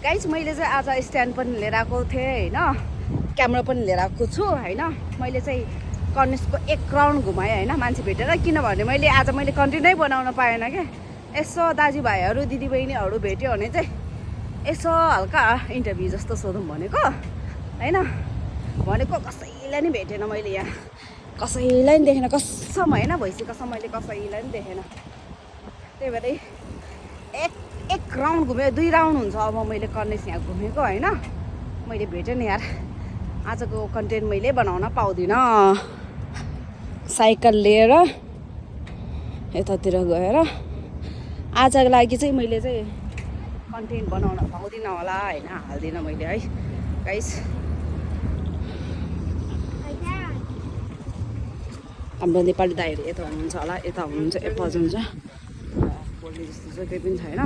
Guys मैले चाहिँ आज स्ट्यान्ड पनि लिएर आएको थिएँ होइन, क्यामेरा पनि लिएर आएको छु होइन। मैले चाहिँ कन्नेसको एक राउन्ड घुमाएँ होइन मान्छे भेटेर, किनभने मैले आज कन्टेन्टै बनाउन पाएन क्या। यसो दाजुभाइहरू दिदीबहिनीहरू भेट्यो भने चाहिँ यसो हल्का इन्टरभ्यू जस्तो सोधौँ भनेको होइन। भनेको कसैलाई नि भेटेन मैले, यहाँ कसैलाई नि देखेन, कसम होइन भइसक्यो कसम, मैले कसैलाई नि देखेन। त्यही भएर एक राउन्ड घुमेँ, 2 राउन्ड हुन्छ अब मैले कन्नेस यहाँ घुमेको होइन। मैले भेटेँ नि यार, आजको कन्टेन्ट मैले बनाउन पाउँदिनँ। साइकल लिएर यतातिर गएर आजको लागि चाहिँ मैले चाहिँ कन्टेन्ट बनाउन पाउँदिनँ होला होइन, हाल्दिनँ मैले है गाइस। हाम्रो नेपाली दाइहरू यता हुनुहुन्छ होला, यता हुनुहुन्छ, यता हुनुहुन्छ, बोल्ने जस्तो चाहिँ केही पनि छैन।